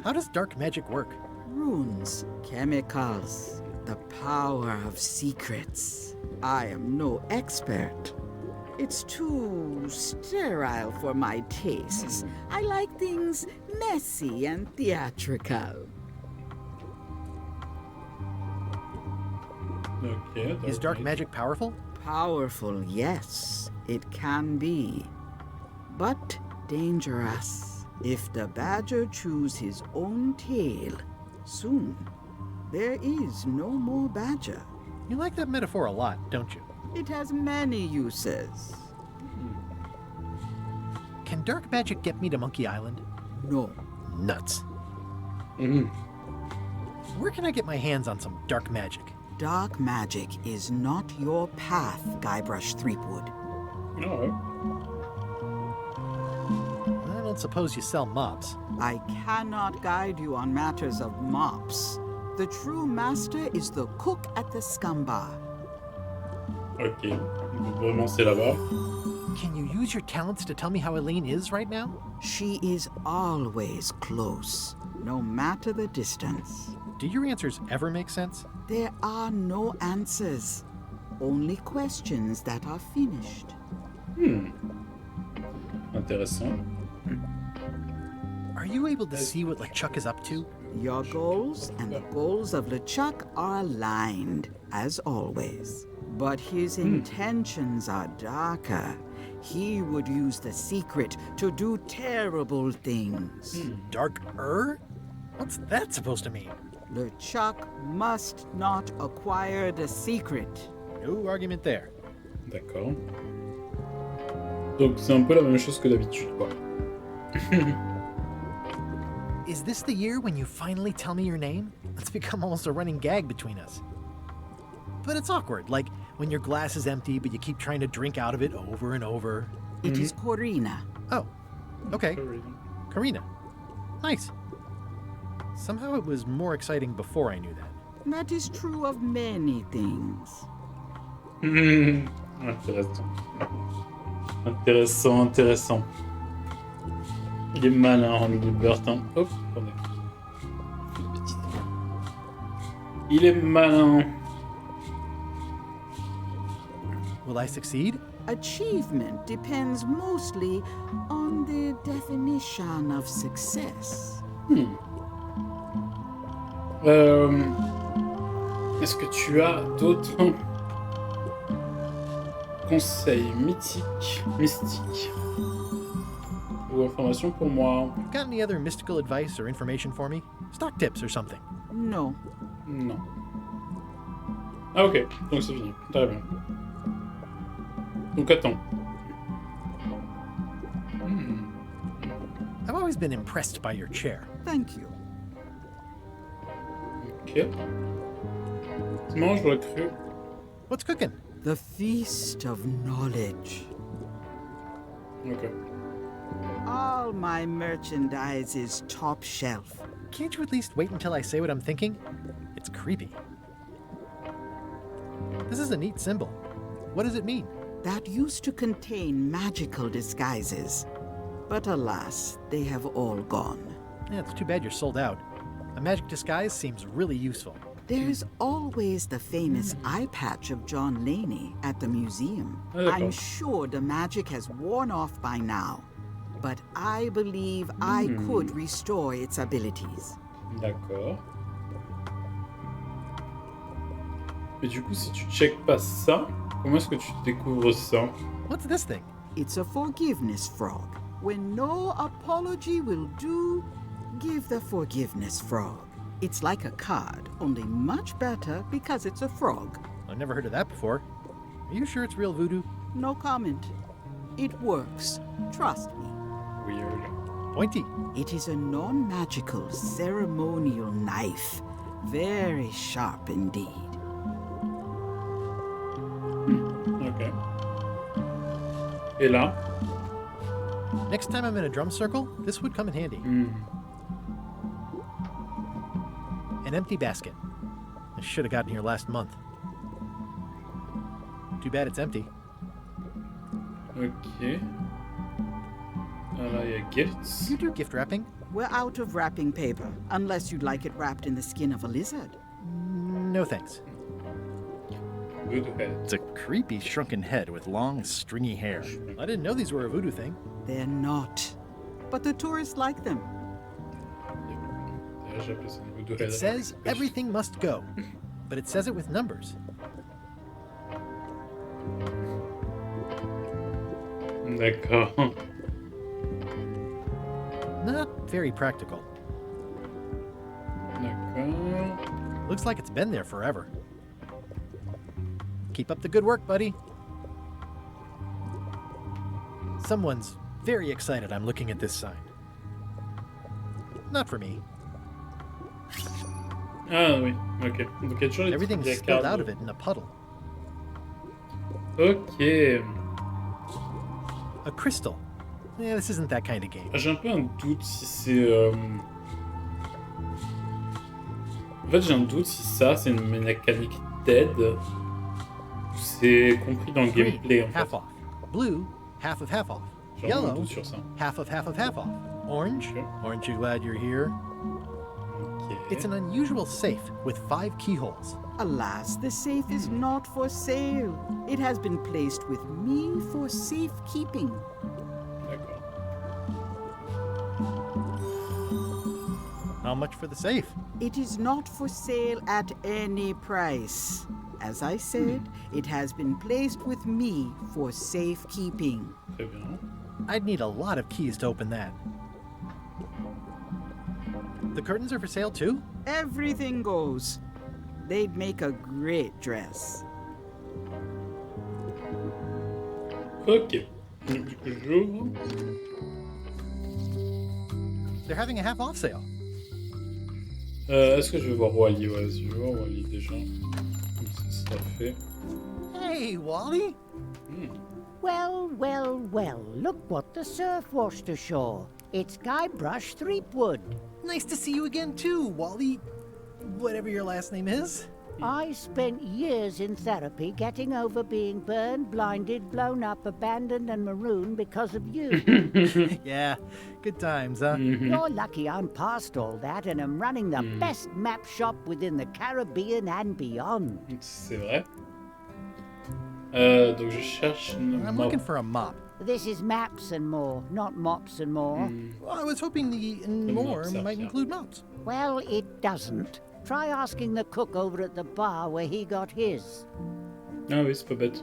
How does dark magic work? Runes, chemicals, the power of secrets. I am no expert. It's too sterile for my tastes. I like things messy and theatrical. Ok. Is dark magic powerful? Powerful, yes, it can be. But dangerous. If the badger chews his own tail, soon there is no more badger. You like that metaphor a lot, don't you? It has many uses. Can dark magic get me to Monkey Island? No. Nuts. Mhm. Where can I get my hands on some dark magic? Dark magic is not your path, Guybrush Threepwood. Alright. I don't suppose you sell mops. I cannot guide you on matters of mops. The true master is the cook at the scum bar. Ok. Donc vraiment c'est là-bas. Can you use your talents to tell me how Eileen is right now? She is always close, no matter the distance. Do your answers ever make sense? There are no answers, only questions that are finished. Intéressant. Are you able to see what LeChuck is up to? Your goals and the goals of LeChuck are aligned, as always. But his intentions are darker. He would use the secret to do terrible things. Dark-er? What's that supposed to mean? LeChuck must not acquire the secret. No argument there. D'accord. Donc c'est un peu la même chose que d'habitude, quoi. Is this the year when you finally tell me your name? It's become almost a running gag between us. But it's awkward, like when your glass is empty but you keep trying to drink out of it over and over. It is Corina. Oh, okay. Karina. Nice. Somehow it was more exciting before I knew that. That is true of many things. Intéressant. Intéressant. Il est malin, Ron Gilbert. Hein. Hop, attendez. Il est malin. Will I succeed? Achievement depends mostly on the definition of success. Est-ce que tu as d'autres conseils mystiques ou informations pour moi? Got any other mystical advice or information for me? Stock tips or something? No. Non. Ah ok, donc c'est fini. Très bien. Donc attends. I've always been impressed by your chair. Thank you. Ok. C'est marrant, je l'aurais cru. What's cooking? The feast of knowledge. Ok. All my merchandise is top shelf. Can't you at least wait until I say what I'm thinking? It's creepy. This is a neat symbol. What does it mean? That used to contain magical disguises. But alas, they have all gone. Yeah, it's too bad you're sold out. A magic disguise seems really useful. There's always the famous eye patch of John Laney at the museum. D'accord. I'm sure the magic has worn off by now, but I believe I could restore its abilities. D'accord. Et du coup, si tu checkes pas ça, comment est-ce que tu découvres ça? What's this thing? It's a forgiveness frog. When no apology will do, give the forgiveness frog. It's like a card, only much better because it's a frog. I've never heard of that before. Are you sure it's real voodoo? No comment. It works. Trust me. Weird. Pointy. It is a non-magical ceremonial knife. Very sharp indeed. Ok. Et là? Next time I'm in a drum circle, this would come in handy. An empty basket. I should have gotten here last month. Too bad it's empty. Ok. Ah là, il y a gifts. You do gift wrapping? We're out of wrapping paper, unless you'd like it wrapped in the skin of a lizard. No thanks. Voodoo head. It's a creepy shrunken head with long, stringy hair. I didn't know these were a voodoo thing. They're not. But the tourists like them. D'ailleurs, j'ai appelé ça une voodoo It head. says everything must go, but it says it with numbers. D'accord. Not very practical. D'accord. Looks like it's been there forever. Keep up the good work, buddy. Someone's very excited I'm looking at this sign. Not for me. Ah oui, ok. Donc il y a toujours les Everything's petits spilled placards. out of it in a puddle. Ok. A crystal. Yeah, this isn't that kind of game. J'ai un peu un doute si c'est... En fait, j'ai un doute si ça, c'est une mécanique dead ou c'est compris dans le Green, gameplay, en half fait. off. Blue, half of half off. J'ai vraiment un Yellow, doute sur ça. half of half of half off. Orange, Okay. aren't you glad you're here? Ok. It's an unusual safe with 5 keyholes. Alas, the safe is not for sale. It has been placed with me for safekeeping. D'accord. How much for the safe? It is not for sale at any price. As I said, it has been placed with me for safekeeping. Très bien. I'd need a lot of keys to open that. The curtains are for sale too? Everything goes. They'd make a great dress. Ok. Donc, du coup, j'ouvre. They're having a half off sale. Est-ce que je vais voir Wally? Ouais, je vais voir Wally déjà. Comme ça sera fait. Hey, Wally! Well, well, well, look what the surf washed ashore. It's Guybrush Threepwood. Nice to see you again too, Wally. Whatever your last name is. I spent years in therapy getting over being burned, blinded, blown up, abandoned, and marooned because of you. Yeah, good times, huh? You're lucky I'm past all that and am running the best map shop within the Caribbean and beyond. C'est vrai. Donc je cherche une I'm map. looking for a mop. This is maps and more, not mops and more. Well, I was hoping the more mops, might yeah. include mops. Well, it doesn't. Try asking the cook over at the bar where he got his. Ah oui, c'est pas bête.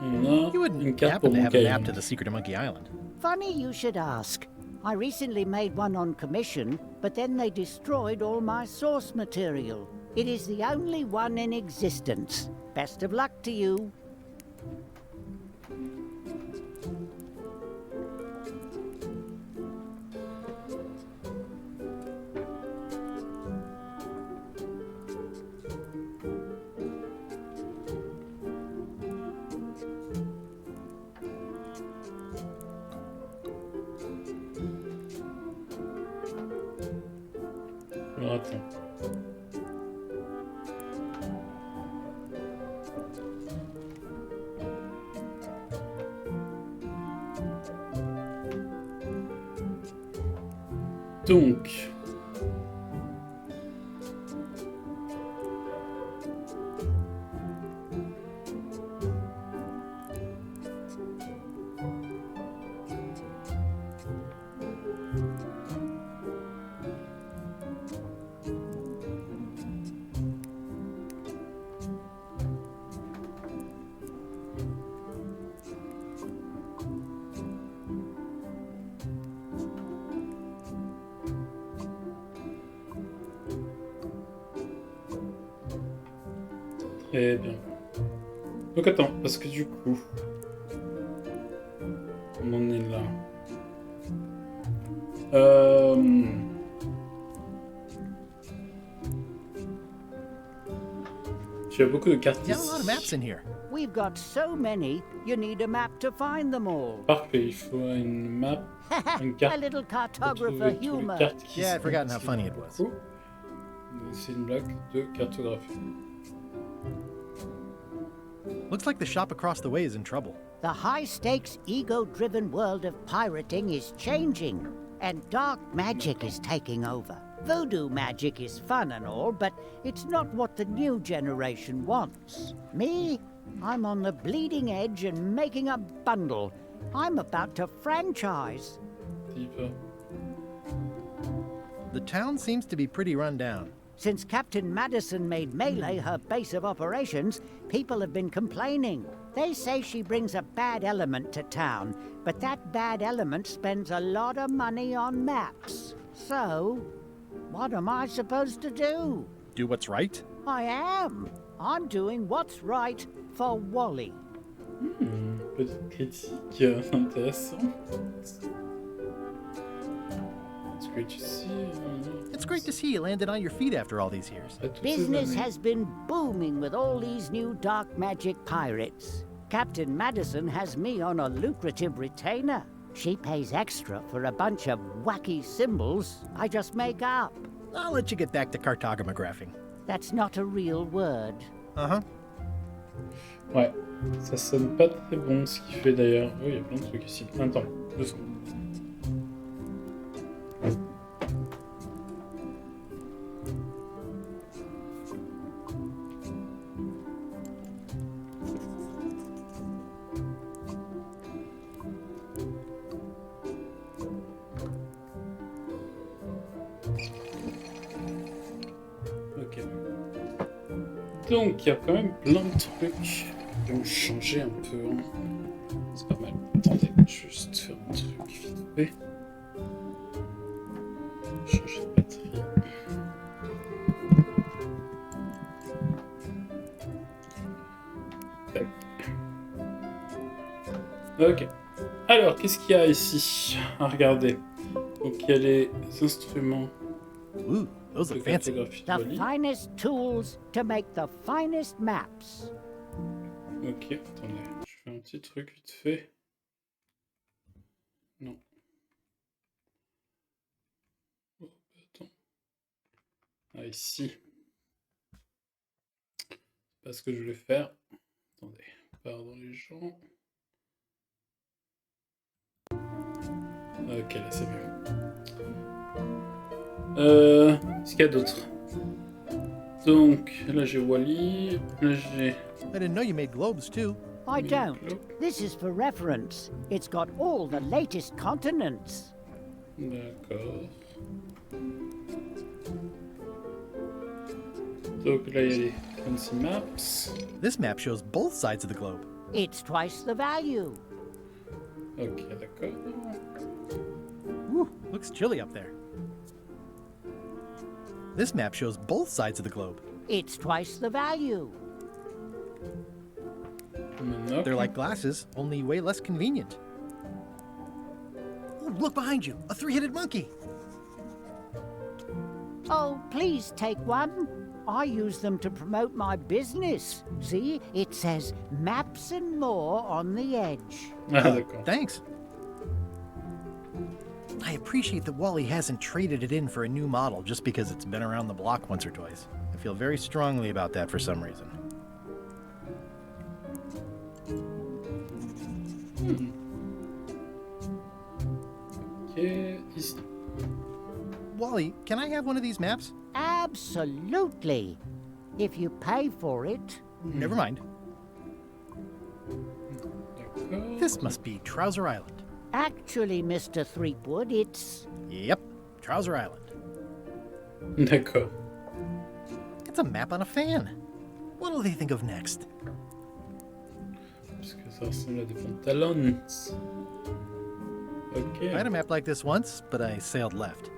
On a You wouldn't une carte happen pour to have a Monkey map Island. to the secret of Monkey Island. Funny you should ask. I recently made one on commission, but then they destroyed all my source material. It is the only one in existence. Best of luck to you. Alors, attends. Donc... Très bien. Donc attends, parce que du coup... On en est là. Tu as beaucoup de cartes You got a lot of maps ici. in here. We've got so many, you need a map to find them all. Parfait, il faut une map, une carte. A little pour cartographer trouver tous les humor. cartes qui Yeah, I'd sont forgotten how ici. funny it was. Oh. C'est une blague de cartographie. Looks like the shop across the way is in trouble. The high-stakes, ego-driven world of pirating is changing, and dark magic is taking over. Voodoo magic is fun and all, but it's not what the new generation wants. Me? I'm on the bleeding edge and making a bundle. I'm about to franchise. Type. The town seems to be pretty run down. Since Captain Madison made Melee her base of operations, people have been complaining. They say she brings a bad element to town, but that bad element spends a lot of money on maps. So, what am I supposed to do? Do what's right? I am. I'm doing what's right for Wally. Petite critique intéressante. It's great to see. It's great to see you landed on your feet after all these years. Business has been booming with all these new dark magic pirates. Captain Madison has me on a lucrative retainer. She pays extra for a bunch of wacky symbols I just make up. I'll let you get back to cartographing. That's not a real word. Uh-huh. Ouais, ça sonne pas très bon ce qu'il fait d'ailleurs. Oh, il y a plein de trucs ici. Attends, 2 secondes. Ok. Donc, il y a quand même plein de trucs qui vont changer un peu. Hein. C'est pas mal. Attendez, juste faire un truc vite fait. Changer de batterie. Tac. Ok. Alors, qu'est-ce qu'il y a ici à regarder? Donc, il y a les instruments. Ooh, those de look fancy. cartographie de The Wally. finest tools to make the finest maps. Ok, attendez, je fais un petit truc vite fait. Non. Oh, attends. Ah, ici. C'est pas ce que je voulais faire. Attendez, pardon les gens. Ok, là c'est mieux. Qu'est-ce qu'il y a d'autre? Donc, là j'ai Wally, là j'ai... I didn't know you made globes too. I don't. This is for reference. It's got all the latest continents. D'accord. Donc là, il y a les fancy maps. This map shows both sides of the globe. It's twice the value. Ok, d'accord. Ooh, looks chilly up there. This map shows both sides of the globe. It's twice the value. Maintenant, They're like glasses, only way less convenient. Ooh, look behind you, a three-headed monkey. Oh, please take one. I use them to promote my business. See, it says maps and more on the edge. Ah, d'accord. Thanks. I appreciate that Wally hasn't traded it in for a new model just because it's been around the block once or twice. I feel very strongly about that for some reason. Ok, ici. Wally, can I have one of these maps? Absolutely. If you pay for it. Never mind. D'accord. This must be Trouser Island. Actually, Mr. Threepwood, it's... Yep, Trouser Island. D'accord. It's a map on a fan. What'll they think of next? Parce que ça ressemble à des pantalons. Ok. I had a map like this once, but I sailed left.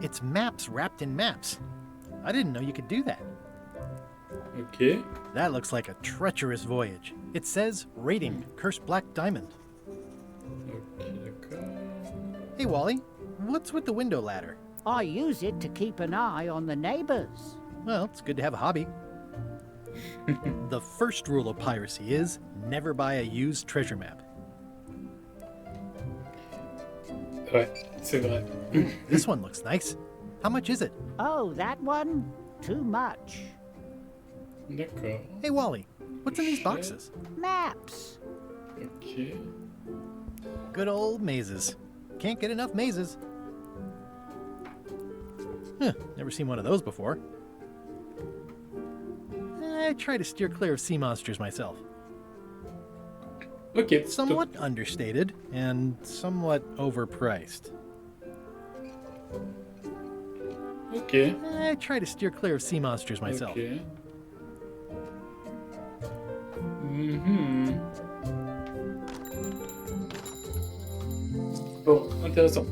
It's maps wrapped in maps. I didn't know you could do that. Ok. That looks like a treacherous voyage. It says, rating, cursed black diamond. Ok, d'accord. Hey, Wally, what's with the window ladder? I use it to keep an eye on the neighbors. Well, it's good to have a hobby. The first rule of piracy is never buy a used treasure map. Ouais, c'est vrai. This one looks nice. How much is it? Oh, that one? Too much. D'accord. Hey, Wally, what's in these Shit. boxes? Maps. Ok. Good old mazes. Can't get enough mazes. Huh, never seen one of those before. I try to steer clear of sea monsters myself. Ok. Somewhat understated and somewhat overpriced. Ok. I try to steer clear of sea monsters myself. Ok. Mhm. Bon, intéressant.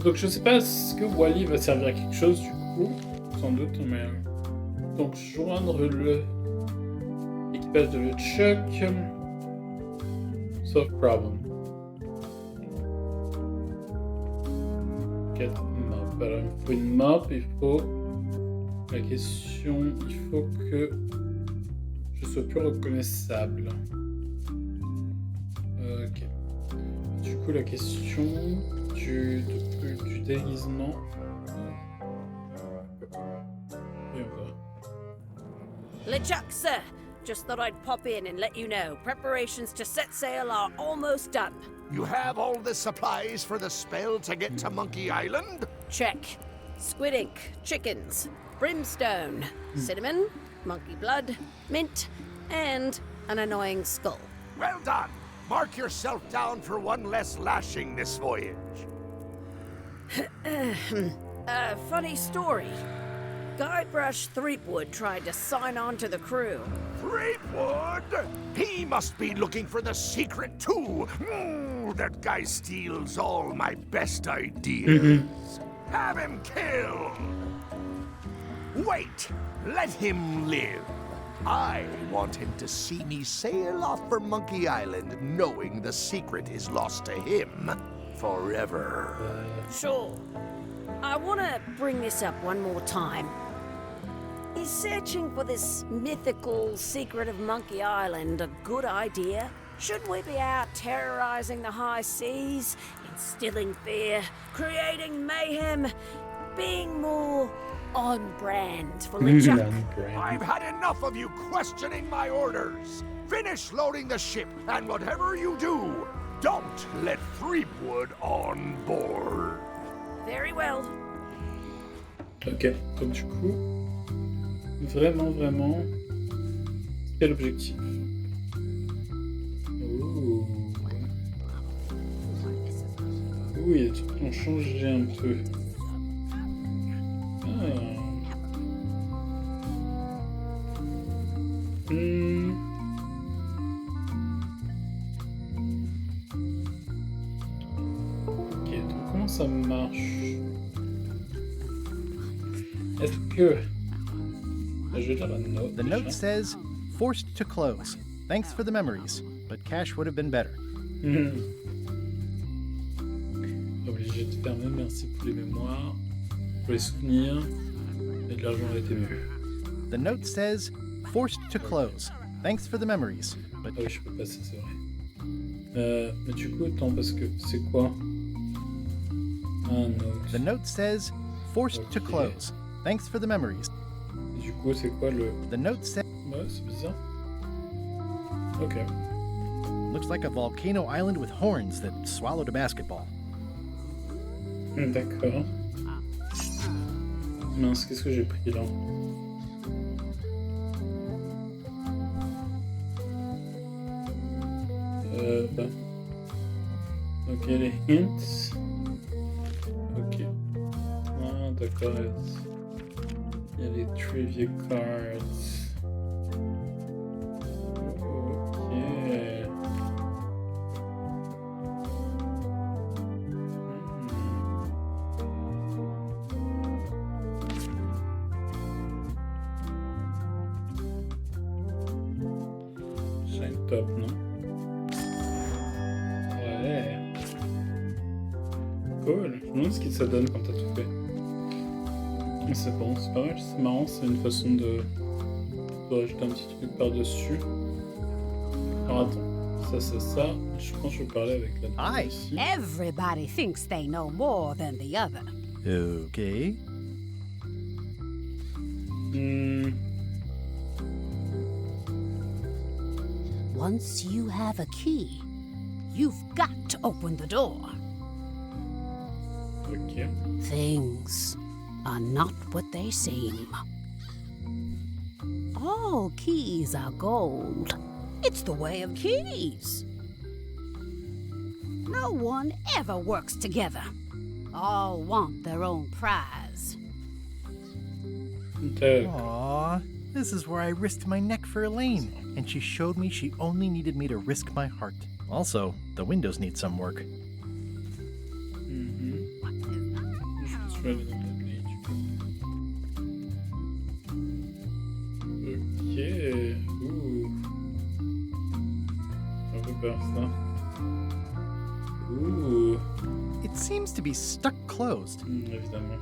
Donc je sais pas ce que Wally va servir à quelque chose du coup, sans doute, mais donc joindre le équipage de LeChuck. Solve problem. Get map. Alors il faut une map, il faut la question, il faut que je sois plus reconnaissable. Ok. Du coup la question du déguisement. Et voilà. LeChuck, sir. Just thought I'd pop in and let you know. Preparations to set sail are almost done. You have all the supplies for the spell to get to Monkey Island? Check. Squid ink, chickens, brimstone, cinnamon, monkey blood, mint, and an annoying skull. Well done! Mark yourself down for one less lashing this voyage. Funny story. Guybrush Threepwood tried to sign on to the crew. Threepwood? He must be looking for the secret too. That guy steals all my best ideas. Have him killed. Wait, let him live. I want him to see me sail off for Monkey Island knowing the secret is lost to him forever. Sure. I want to bring this up one more time. Is searching for this mythical secret of Monkey Island a good idea? Shouldn't we be out terrorizing the high seas, instilling fear, creating mayhem, being more on brand for LeChuck? I've had enough of you questioning my orders. Finish loading the ship, and whatever you do, don't let Threepwood on board. Very well. Ok, donc du coup, vraiment, c'est l'objectif. Ouh. Ouh, il y a des trucs qui ont changé un peu. Ah. Ok, donc comment ça marche? Est-ce que... Je vais lire la note. The note says, forced to close. Thanks for the memories, but cash would have been better. Obligé de fermer, merci pour les mémoires, pour les souvenirs, et de l'argent aurait été mieux. The note says, forced to close. Thanks for the memories, but Ah oui, je peux passer, c'est vrai. Mais du coup, attends, parce que c'est quoi? Ah, note. the note says, forced to Okay. close. Thanks for the memories. Et du coup, c'est quoi le... The note says, Ouais, c'est bizarre. Ok. looks like a volcano island with horns that swallowed a basketball. D'accord. Mince, qu'est-ce que j'ai pris là? Ok, les hints. Ok. Ah, d'accord. Il y a les trivia cards. Ok. Shine top, non? Ouais. Cool. Je me demande ce que ça donne quand t'as tout fait. Mais c'est bon, c'est pas mal, c'est marrant, c'est une façon de rajouter un petit truc par-dessus. Alors attends, ça, je pense que je vais parler avec la Aye. dame ici. Everybody thinks they know more than the other. Okay. Once you have a key, you've got to open the door. Ok. Things are not what they seem. All keys are gold. It's the way of keys. No one ever works together. All want their own prize. Aww, this is where I risked my neck for Elaine, and she showed me she only needed me to risk my heart. Also, the windows need some work. Je me suis allé dans la grille, du coup. Ok. Ouh. Un peu peur, ça. Ouh. It seems to be stuck closed. Évidemment.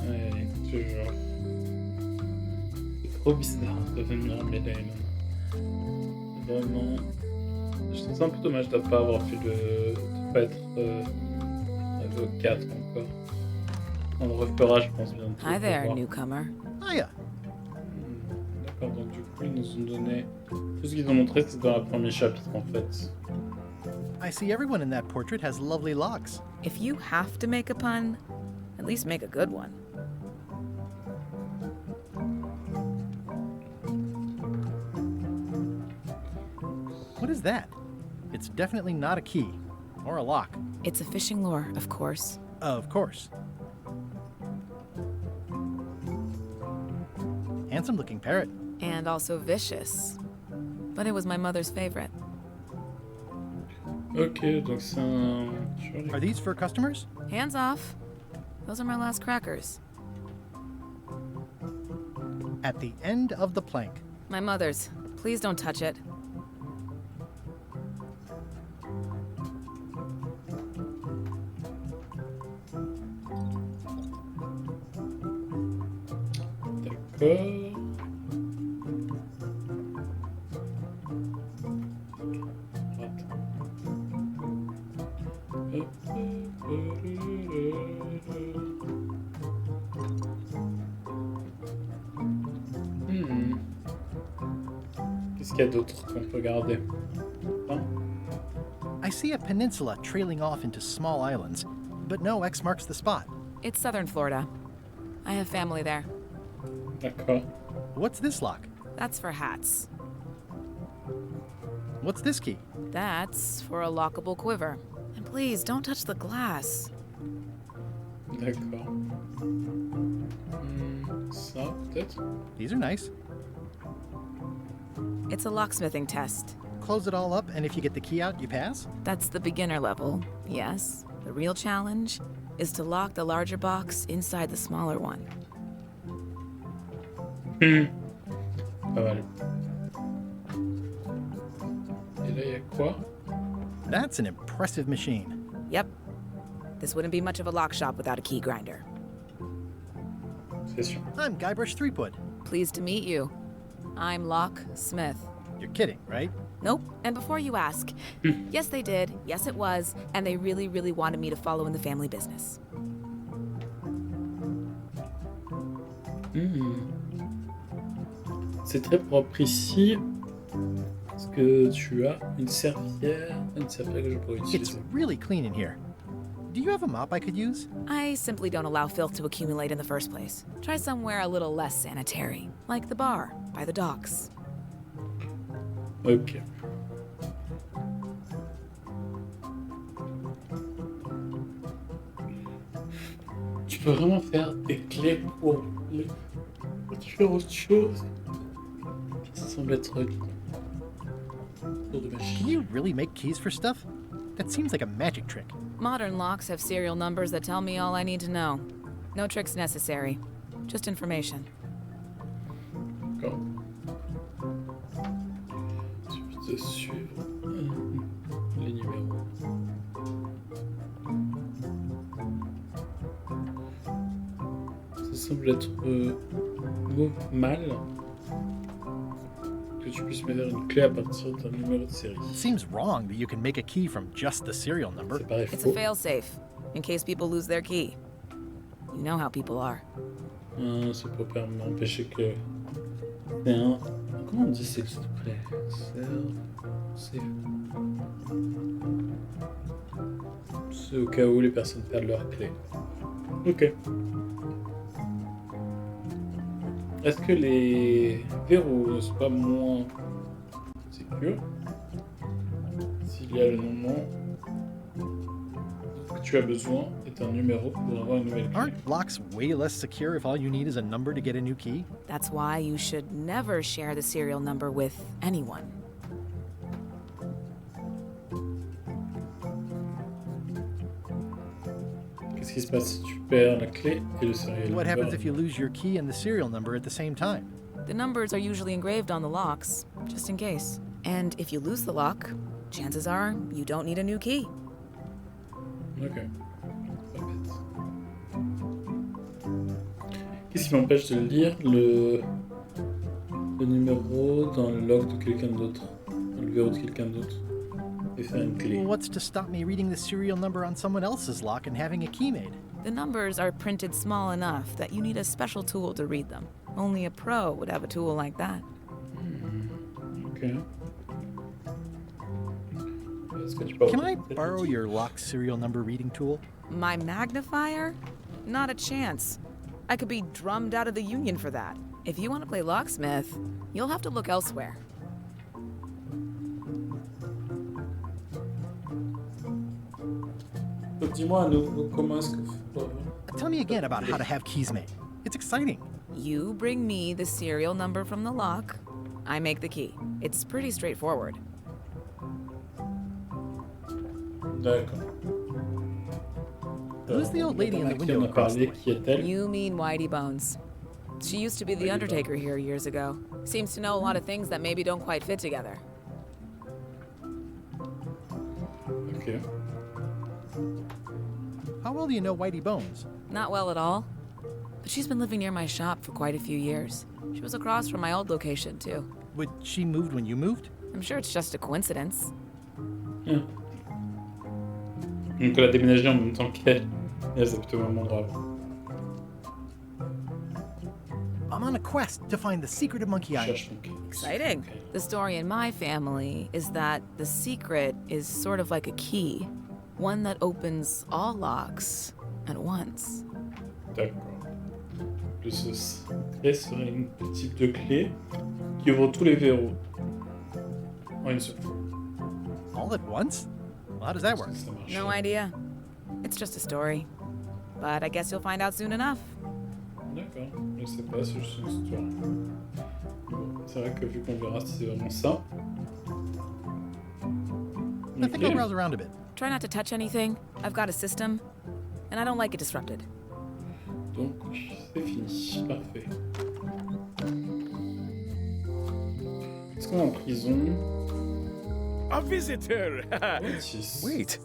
Ouais, toujours. C'est trop bizarre de venir mêler là. Vraiment. Je trouve ça un peu dommage de ne pas avoir pu de pas être niveau 4 encore. On le refera, je pense, bientôt. Hi there, pour voir. newcomer. Hiya. D'accord, donc du coup, ils nous ont donné. Tout ce qu'ils ont montré, c'est dans le premier chapitre en fait. I see everyone in that portrait has lovely locks. If you have to make a pun, at least make a good one. What is that? It's definitely not a key. Or a lock. It's a fishing lure, of course. Of course. Handsome looking parrot. And also vicious. But it was my mother's favorite. Ok, donc c'est un. Are these for customers? Hands off. Those are my last crackers. At the end of the plank. My mother's. Please don't touch it. D'accord. Qu'est-ce qu'il y a d'autre qu'on peut garder? Hein? I see a peninsula trailing off into small islands, but no X marks the spot. It's southern Florida. I have family there. D'accord. What's this lock? That's for hats. What's this key? That's for a lockable quiver. And please, don't touch the glass. D'accord. Ça, peut-être? These are nice. It's a locksmithing test. Close it all up, and if you get the key out, you pass? That's the beginner level, yes. The real challenge is to lock the larger box inside the smaller one. Pas mal. Et là, il y a quoi? That's an impressive machine. Yep. This wouldn't be much of a lock shop without a key grinder. C'est sûr. I'm Guybrush Threepwood. Pleased to meet you. I'm Lock Smith. You're kidding, right? Nope. And before you ask, yes, they did. Yes, it was. And they really, really wanted me to follow in the family business. C'est très propre ici. Est-ce que tu as une serviette que je pourrais It's utiliser? really clean in here. Do you have a mop I could use? I simply don't allow filth to accumulate in the first place. Try somewhere a little less sanitary, like the bar by the docks. Ok. Tu peux vraiment faire des clés pour différentes choses. Ça semble être tour de Can machine. you really make keys for stuff? That seems like a magic trick. Modern locks have serial numbers that tell me all I need to know. No tricks necessary. Just information. D'accord. Je peux te suivre les numéros. Ça semble être mal que tu puisses me faire une clé à partir d'un numéro de série. It seems wrong that you can make a key from just the serial number. Ça paraît It's faux. a failsafe, in case people lose their key. You know how people are. C'est pour m'empêcher que... C'est un... Comment on dit c'est exprès? C'est au cas où les personnes perdent leurs clés. Ok. Est-ce que les verrous ne sont pas moins sécures s'il y a le moment que tu as besoin est un numéro pour avoir une nouvelle clé? Aren't locks way less secure if all you need is a number to get a new key? That's why you should never share the serial number with anyone. Qu'est-ce qui se passe si tu perds la clé et le serial What number? happens if you lose your key and the serial number at the same time? The numbers are usually engraved on the locks, just in case. And if you lose the lock, chances are you don't need a new key. Ok. Pas bête. Qu'est-ce qui m'empêche de lire le numéro dans le log de quelqu'un d'autre, dans le verrou de quelqu'un d'autre, et faire une clé? Well, what's to stop me reading the serial number on someone else's lock and having a key made? The numbers are printed small enough that you need a special tool to read them. Only a pro would have a tool like that. Ok. Est-ce que tu peux Can I peut-être borrow le dire? your lock serial number reading tool? My magnifier? Not a chance. I could be drummed out of the union for that. If you want to play locksmith, you'll have to look elsewhere. Donc dis-moi à nouveau comment est-ce que... Tell me again about how to have keys made. It's exciting. You bring me the serial number from the lock, I make the key. It's pretty straightforward. D'accord. Who's the old lady in the Qui window en a across the parlé? way? Qui est-elle? You mean Whitey Bones. She used to be the Whitey Undertaker here years ago. Seems to know a lot of things that maybe don't quite fit together. Ok. How well do you know Whitey Bones? Not well at all. But she's been living near my shop for quite a few years. She was across from my old location, too. Would she moved when you moved? I'm sure it's just a coincidence. Ah. Donc elle a déménagé en même temps qu'elle. Et elle habite au même endroit avant. I'm on a quest to find the secret of Monkey Island. Cherche donc. Exciting. The story in my family is that the secret is sort of like a key. One that opens all locks at once. D'accord. Le secret serait une type de clé qui ouvre tous les verrous en une seule fois. All at once? Well, how does that work? Ça marche. No idea. It's just a story. But I guess you'll find out soon enough. D'accord. Je sais pas, c'est juste une histoire. Bon, c'est vrai que vu qu'on verra si c'est vraiment ça. I think I'll Ok. browse around a bit. Try not to touch anything. I've got a system, and I don't like it disrupted. Donc, c'est fini. Parfait. Est-ce qu'on est en prison? A visitor! Otis. Wait.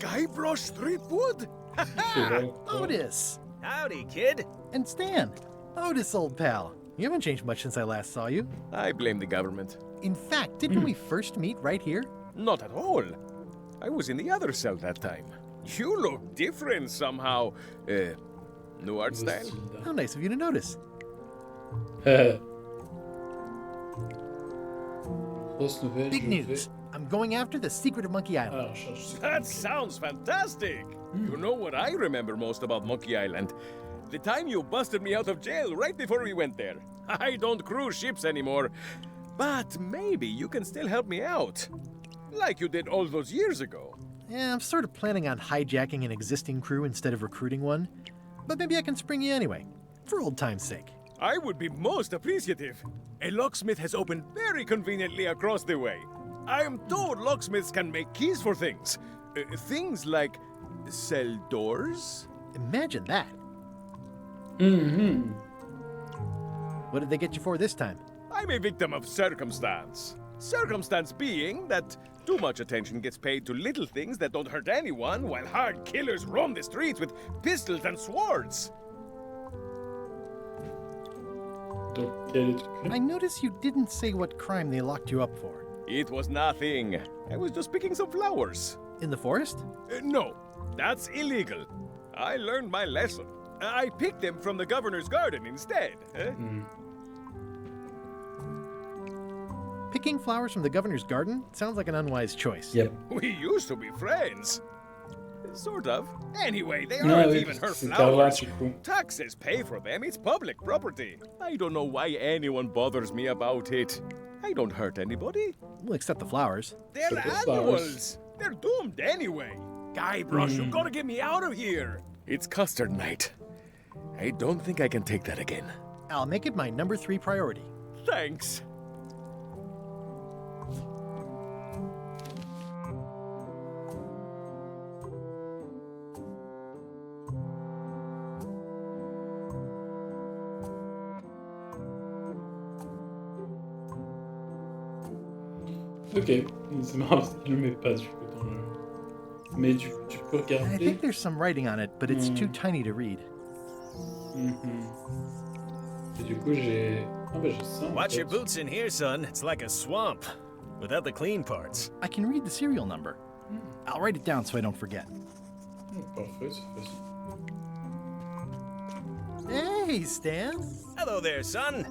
Guybrush Threepwood? C'est là, quoi. Otis! Howdy, kid. And Stan! Otis, old pal. You haven't changed much since I last saw you. I blame the government. In fact, didn't we first meet right here? Not at all. I was in the other cell that time. You look different somehow. New art Nouveau style? style d'art. How nice of you to notice. Grosse nouvelle. Big je news. I'm going after the secret of Monkey vais à Island. la recherche du That sounds fantastic. You know what I remember most about Monkey Island? The time you busted me out of jail right before we went there. I don't cruise ships anymore. But maybe you can still help me out. Like you did all those years ago. Yeah, I'm sort of planning on hijacking an existing crew instead of recruiting one. But maybe I can spring you anyway, for old time's sake. I would be most appreciative. A locksmith has opened very conveniently across the way. I am told locksmiths can make keys for things. Things like cell doors? Imagine that. What did they get you for this time? I'm a victim of circumstance. Circumstance being that too much attention gets paid to little things that don't hurt anyone, while hard killers roam the streets with pistols and swords. Donc, quel est ton I notice you didn't say what crime they locked you up for. It was nothing. I was just picking some flowers. In the forest? No, that's illegal. I learned my lesson. I picked them from the governor's garden instead. Picking flowers from the governor's garden sounds like an unwise choice. Yep. We used to be friends. Sort of. Anyway, they Non, aren't oui, even her c'est Carla, flowers. du coup. Taxes pay for them. It's public property. I don't know why anyone bothers me about it. I don't hurt anybody. We'll accept the flowers. They're Except the annuals. They're doomed anyway. Guybrush, you gotta get me out of here. It's custard night. I don't think I can take that again. I'll make it my number 3 priority. Thanks. Ok, c'est marrant parce qu'il le met pas du coup dans le... Mais tu peux I regarder. think there's some writing on it, but it's too tiny to read. Et du coup j'ai... Ah bah j'ai ça en Watch fait. your boots in here, son. It's like a swamp. Without the clean parts. I can read the serial number. I'll write it down so I don't forget. Parfait, c'est facile. Hey, Stan! Hello there, son.